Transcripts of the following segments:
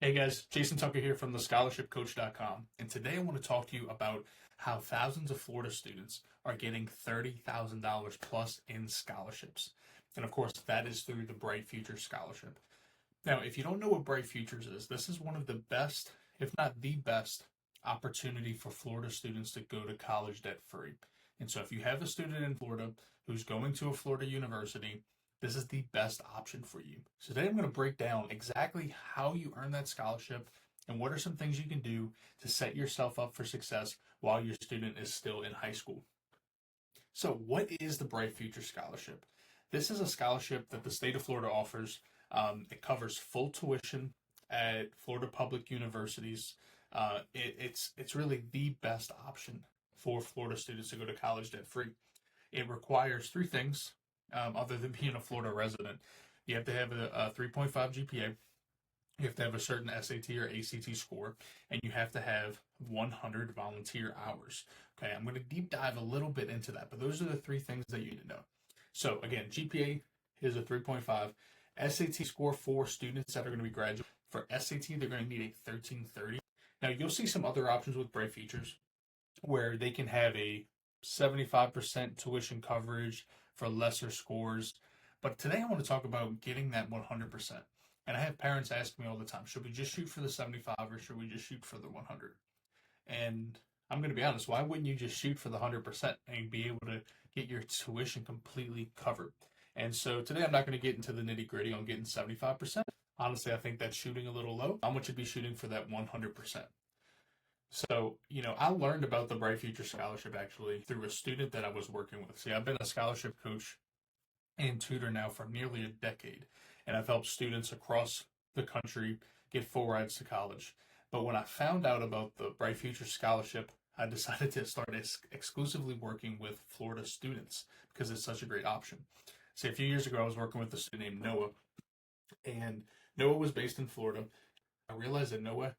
Hey guys, Jason Tucker here from thescholarshipcoach.com, and today I want to talk to you about how thousands of Florida students are getting $30,000 plus in scholarships. And of course, that is through the Bright Futures Scholarship. Now, if you don't know what Bright Futures is, this is one of the best, if not the best, opportunity for Florida students to go to college debt free. And so if you have a student in Florida who's going to a Florida university, this is the best option for you. So today I'm going to break down exactly how you earn that scholarship and what are some things you can do to set yourself up for success while your student is still in high school. So what is the Bright Future Scholarship? This is a scholarship that the state of Florida offers. It covers full tuition at Florida public universities. It's really the best option for Florida students to go to college debt free. It requires three things other than being a Florida resident. You have to have a 3.5 GPA, you have to have a certain SAT or ACT score, and you have to have 100 volunteer hours. Okay, I'm going to deep dive a little bit into that, but those are the three things that you need to know. So again, GPA is a 3.5. SAT score for students that are going to be graduating. For SAT, they're going to need a 1330. Now, you'll see some other options with Bright Futures where they can have a 75% tuition coverage for lesser scores. But today I want to talk about getting that 100%. And I have parents ask me all the time, should we just shoot for the 75 or should we just shoot for the 100? And I'm going to be honest, why wouldn't you just shoot for the 100% and be able to get your tuition completely covered? And so today I'm not going to get into the nitty gritty on getting 75%. Honestly, I think that's shooting a little low. I want you to be shooting for that 100%. So, I learned about the Bright Future Scholarship actually through a student that I was working with. See, I've been a scholarship coach and tutor now for nearly a decade, and I've helped students across the country get full rides to college. But when I found out about the Bright Future Scholarship, I decided to start exclusively working with Florida students because it's such a great option. See, a few years ago, I was working with a student named Noah, and Noah was based in Florida. I realized that Noah's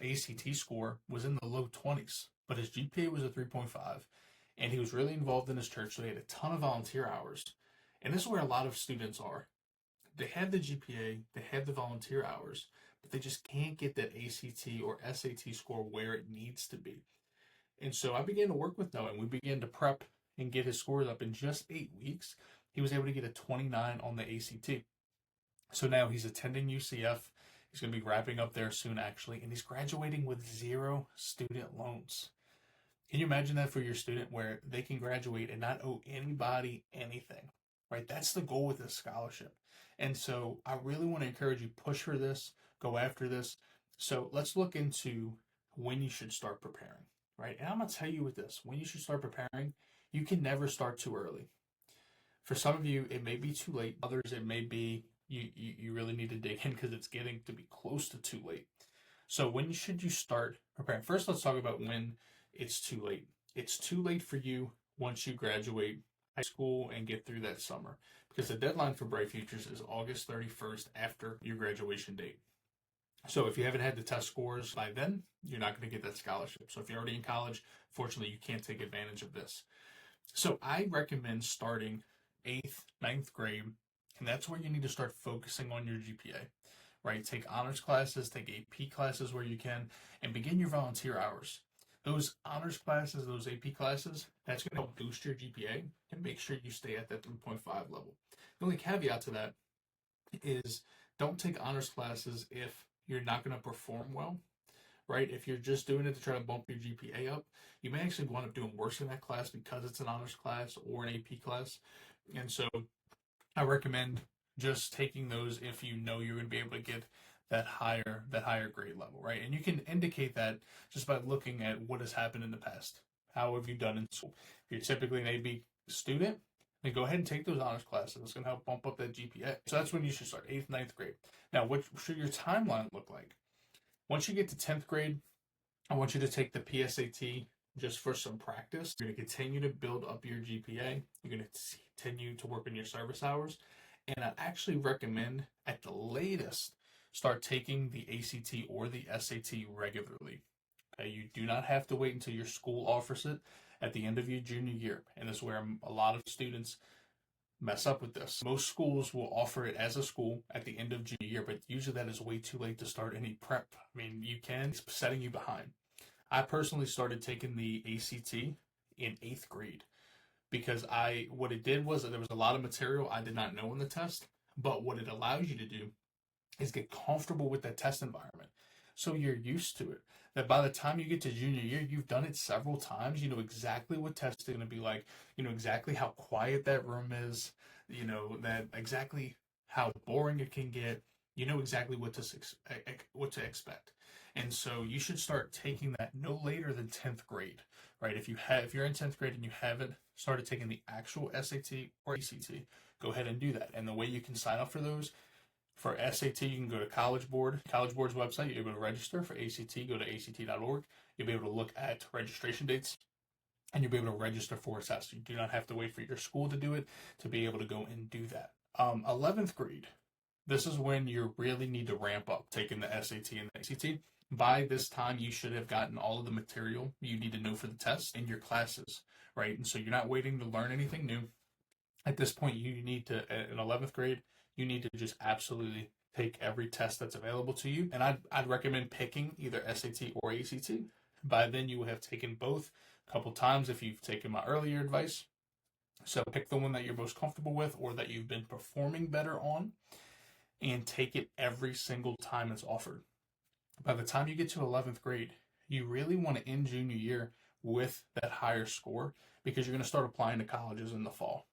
ACT score was in the low 20s, but his GPA was a 3.5, and he was really involved in his church, so he had a ton of volunteer hours. And this is where a lot of students are. They have the GPA, they have the volunteer hours, but they just can't get that ACT or SAT score where it needs to be. And so I began to work with Noah, and we began to prep and get his scores up. In just 8 weeks, he was able to get a 29 on the ACT. So now he's attending UCF. He's going to be wrapping up there soon, actually, and he's graduating with 0 student loans. Can you imagine that for your student where they can graduate and not owe anybody anything, right? That's the goal with this scholarship. And so I really want to encourage you, push for this, go after this. So let's look into when you should start preparing, right? And I'm going to tell you with this, when you should start preparing, you can never start too early. For some of you, it may be too late. Others, it may be you really need to dig in because it's getting to be close to too late. So when should you start preparing? First, let's talk about when it's too late. It's too late for you once you graduate high school and get through that summer, because the deadline for Bright Futures is August 31st after your graduation date. So if you haven't had the test scores by then, you're not going to get that scholarship. So if you're already in college, fortunately, you can't take advantage of this. So I recommend starting 8th, 9th grade, and that's where you need to start focusing on your GPA, right? Take honors classes, take AP classes where you can, and begin your volunteer hours. Those honors classes, those AP classes, that's going to help boost your GPA and make sure you stay at that 3.5 level. The only caveat to that is don't take honors classes if you're not going to perform well, right? If you're just doing it to try to bump your GPA up, you may actually wind up doing worse in that class because it's an honors class or an AP class. And so I recommend just taking those if you know you're going to be able to get that higher grade level, right? And you can indicate that just by looking at what has happened in the past. How have you done in school? If you're typically an AB student, then go ahead and take those honors classes. It's going to help bump up that GPA. So that's when you should start, 8th, 9th grade. Now, what should your timeline look like? Once you get to 10th grade, I want you to take the PSAT just for some practice. You're going to continue to build up your GPA. You're going to continue to work on your service hours. And I actually recommend, at the latest, start taking the ACT or the SAT regularly. Okay, you do not have to wait until your school offers it at the end of your junior year. And this is where a lot of students mess up with this. Most schools will offer it as a school at the end of junior year, but usually that is way too late to start any prep. I mean, it's setting you behind. I personally started taking the ACT in 8th grade because what it did was that there was a lot of material I did not know in the test, but what it allows you to do is get comfortable with that test environment. So you're used to it. That by the time you get to junior year, you've done it several times. You know exactly what tests are going to be like. You know exactly how quiet that room is. You know that exactly how boring it can get. You know exactly what to expect. And so you should start taking that no later than 10th grade, right? If you're in 10th grade and you haven't started taking the actual SAT or ACT, go ahead and do that. And the way you can sign up for those, for SAT, you can go to College Board's website. You're able to register. For ACT, go to ACT.org. You'll be able to look at registration dates, and you'll be able to register for a test. You do not have to wait for your school to do it to be able to go and do that. 11th grade, this is when you really need to ramp up taking the SAT and the ACT. By this time, you should have gotten all of the material you need to know for the test in your classes, right? And so you're not waiting to learn anything new. At this point, you need to, in 11th grade, you need to just absolutely take every test that's available to you. And I'd recommend picking either SAT or ACT. By then, you will have taken both a couple times if you've taken my earlier advice. So pick the one that you're most comfortable with or that you've been performing better on and take it every single time it's offered. By the time you get to 11th grade, you really want to end junior year with that higher score because you're going to start applying to colleges in the fall.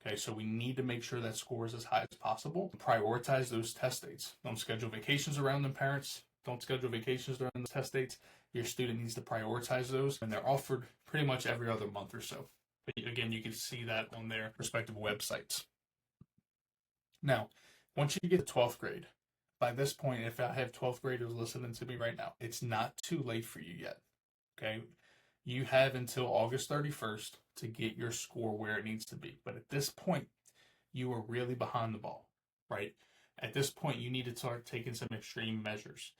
Okay, so we need to make sure that score is as high as possible. Prioritize those test dates. Don't schedule vacations around them, parents. Don't schedule vacations during the test dates. Your student needs to prioritize those, and they're offered pretty much every other month or so. But again, you can see that on their respective websites. Now, once you get to 12th grade, by this point, if I have 12th graders listening to me right now, it's not too late for you yet. Okay? You have until August 31st to get your score where it needs to be. But at this point, you are really behind the ball, right? At this point, you need to start taking some extreme measures.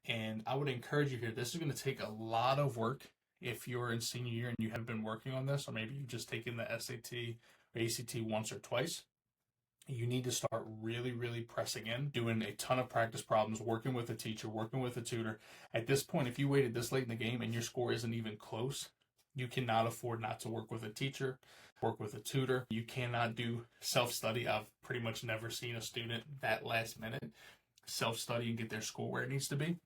And I would encourage you here, this is going to take a lot of work if you're in senior year and you have been working on this, or maybe you've just taken the SAT or ACT once or twice. You need to start really, really pressing in, doing a ton of practice problems, working with a teacher, working with a tutor. At this point, if you waited this late in the game and your score isn't even close, you cannot afford not to work with a teacher, work with a tutor. You cannot do self-study. I've pretty much never seen a student that last minute self-study and get their score where it needs to be.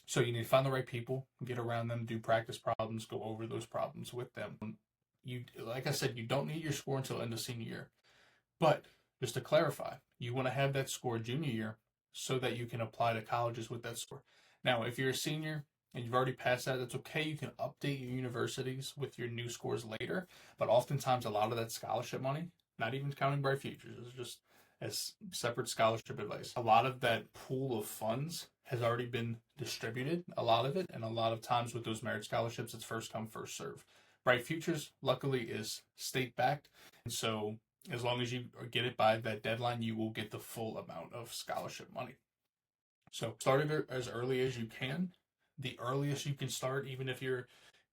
So you need to find the right people, get around them, do practice problems, go over those problems with them. Like I said, you don't need your score until end of senior year. But just to clarify, you want to have that score junior year so that you can apply to colleges with that score. Now, if you're a senior and you've already passed that, that's okay. You can update your universities with your new scores later. But oftentimes, a lot of that scholarship money, not even counting Bright Futures, is just as separate scholarship advice. A lot of that pool of funds has already been distributed, a lot of it. And a lot of times with those merit scholarships, it's first come, first serve. Bright Futures, luckily, is state-backed. And so as long as you get it by that deadline, you will get the full amount of scholarship money. So start it as early as you can. The earliest you can start, even if you're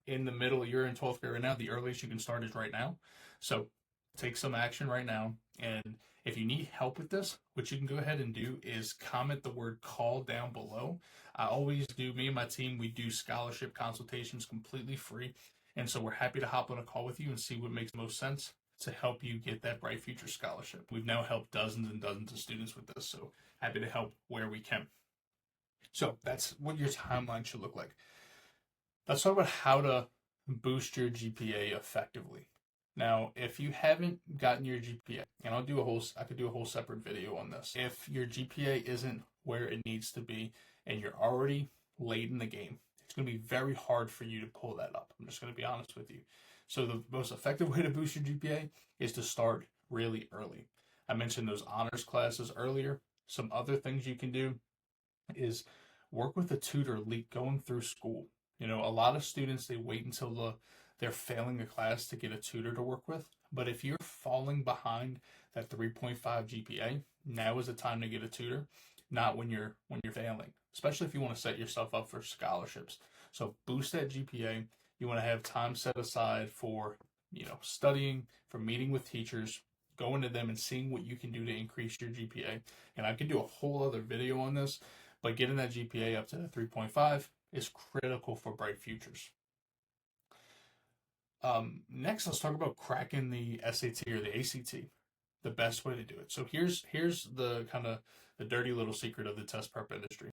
in the middle, you're in 12th grade right now, the earliest you can start is right now. So take some action right now. And if you need help with this, what you can go ahead and do is comment the word call down below. I always do, me and my team, we do scholarship consultations completely free. And so we're happy to hop on a call with you and see what makes most sense to help you get that Bright Future Scholarship. We've now helped dozens and dozens of students with this, so happy to help where we can. So that's what your timeline should look like. Let's talk about how to boost your GPA effectively. Now, if you haven't gotten your GPA, and I could do a whole separate video on this. If your GPA isn't where it needs to be and you're already late in the game, it's going to be very hard for you to pull that up. I'm just going to be honest with you. So the most effective way to boost your GPA is to start really early. I mentioned those honors classes earlier. Some other things you can do is work with a tutor going through school. You know, a lot of students, they wait until they're failing a class to get a tutor to work with. But if you're falling behind that 3.5 GPA, now is the time to get a tutor, not when you're failing, especially if you want to set yourself up for scholarships. So boost that GPA. You want to have time set aside for, studying, for meeting with teachers, going to them and seeing what you can do to increase your GPA. And I can do a whole other video on this, but getting that GPA up to 3.5 is critical for bright futures. Next, let's talk about cracking the SAT or the ACT, the best way to do it. So here's the kind of the dirty little secret of the test prep industry.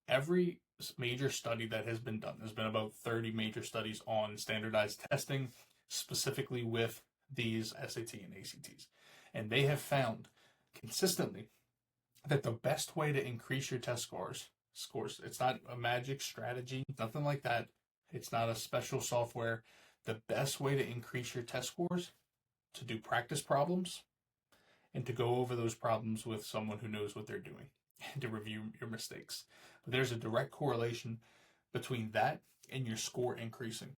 Every major study that has been done, there's been about 30 major studies on standardized testing, specifically with these SAT and ACTs. And they have found consistently that the best way to increase your test scores, it's not a magic strategy, nothing like that. It's not a special software. The best way to increase your test scores, to do practice problems and to go over those problems with someone who knows what they're doing and to review your mistakes. But there's a direct correlation between that and your score increasing.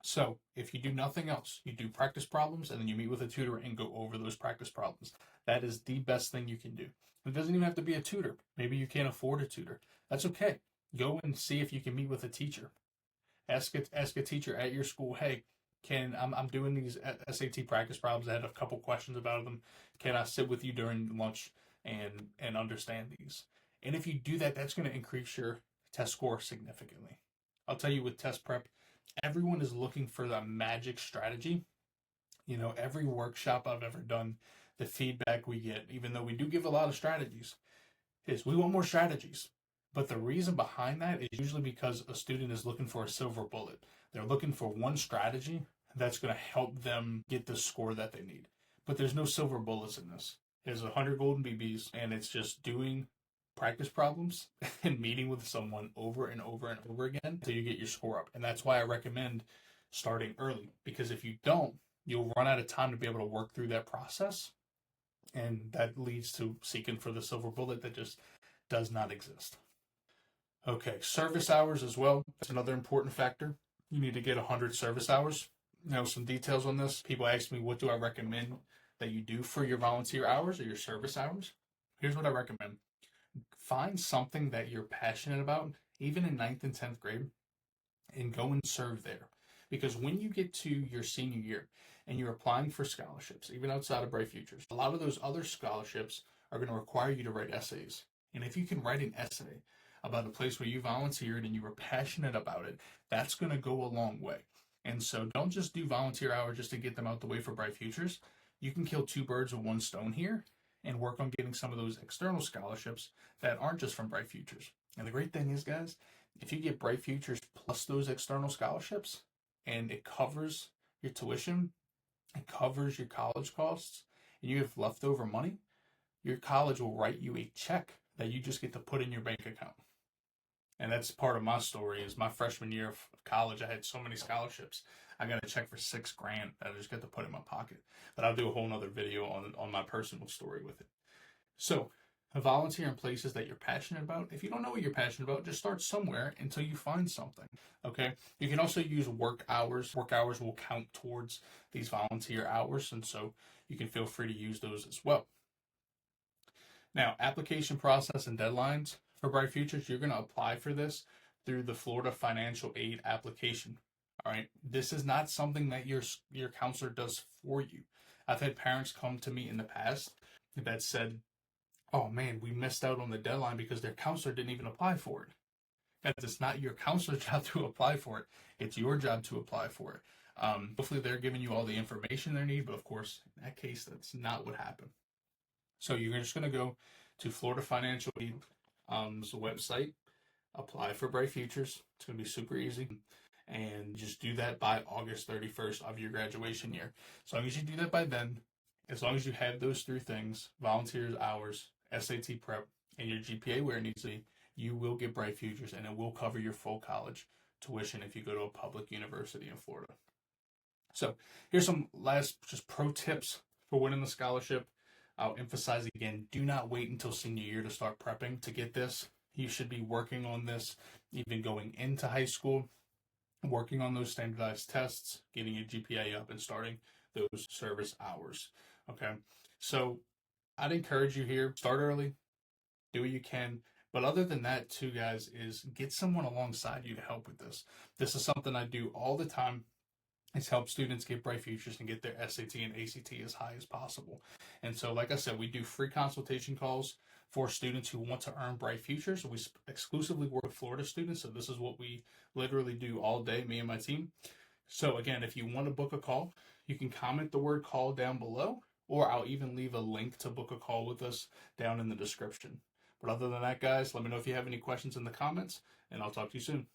So if you do nothing else, you do practice problems and then you meet with a tutor and go over those practice problems. That is the best thing you can do. It doesn't even have to be a tutor. Maybe you can't afford a tutor. That's okay. Go and see if you can meet with a teacher. Ask a teacher at your school, hey, I'm doing these SAT practice problems. I had a couple questions about them. Can I sit with you during lunch and understand these? And if you do that, that's going to increase your test score significantly. I'll tell you, with test prep, everyone is looking for the magic strategy. You know, every workshop I've ever done, the feedback we get, even though we do give a lot of strategies, is we want more strategies. But the reason behind that is usually because a student is looking for a silver bullet. They're looking for one strategy that's going to help them get the score that they need. But there's no silver bullets in this. There's 100 golden BBs, and it's just doing practice problems and meeting with someone over and over and over again until you get your score up. And that's why I recommend starting early, because if you don't, you'll run out of time to be able to work through that process. And that leads to seeking for the silver bullet that just does not exist. Okay, service hours as well. That's another important factor. You need to get 100 service hours. Now, some details on this. People ask me, what do I recommend that you do for your volunteer hours or your service hours? Here's what I recommend. Find something that you're passionate about, even in 9th and 10th grade, and go and serve there. Because when you get to your senior year and you're applying for scholarships, even outside of Bright Futures, a lot of those other scholarships are going to require you to write essays. And if you can write an essay about a place where you volunteered and you were passionate about it, that's going to go a long way. And so don't just do volunteer hours just to get them out the way for Bright Futures. You can kill two birds with one stone here and work on getting some of those external scholarships that aren't just from Bright Futures. And the great thing is, guys, if you get Bright Futures plus those external scholarships and it covers your tuition, it covers your college costs, and you have leftover money, your college will write you a check that you just get to put in your bank account. And that's part of my story. Is my freshman year of college, I had so many scholarships. I got a check for $6,000 that I just got to put in my pocket. But I'll do a whole nother video on my personal story with it. So volunteer in places that you're passionate about. If you don't know what you're passionate about, just start somewhere until you find something. Okay. You can also use work hours. Work hours will count towards these volunteer hours, and so you can feel free to use those as well. Now, application process and deadlines for Bright Futures, you're going to apply for this through the Florida Financial Aid application. All right. This is not something that your counselor does for you. I've had parents come to me in the past that said, oh man, we missed out on the deadline because their counselor didn't even apply for it. And it's not your counselor's job to apply for it. It's your job to apply for it. Hopefully they're giving you all the information they need, but of course, in that case, that's not what happened. So you're just going to go to Florida Financial Aid's website, apply for Bright Futures. It's going to be super easy. And just do that by August 31st of your graduation year. As long as you do that by then, as long as you have those three things, volunteers hours, SAT prep, and your GPA where it needs to be, you will get Bright Futures, and it will cover your full college tuition if you go to a public university in Florida. So here's some last just pro tips for winning the scholarship. I'll emphasize again, do not wait until senior year to start prepping to get this. You should be working on this even going into high school, working on those standardized tests, getting your GPA up, and starting those service hours. Okay, so I'd encourage you here, start early, do what you can. But other than that too, guys, is get someone alongside you to help with this. This is something I do all the time. is help students get bright futures and get their SAT and ACT as high as possible. And so, like I said, we do free consultation calls for students who want to earn bright futures. We exclusively work with Florida students, so this is what we literally do all day, me and my team. So again, if you want to book a call, you can comment the word call down below, or I'll even leave a link to book a call with us down in the description. But other than that, guys, let me know if you have any questions in the comments, and I'll talk to you soon.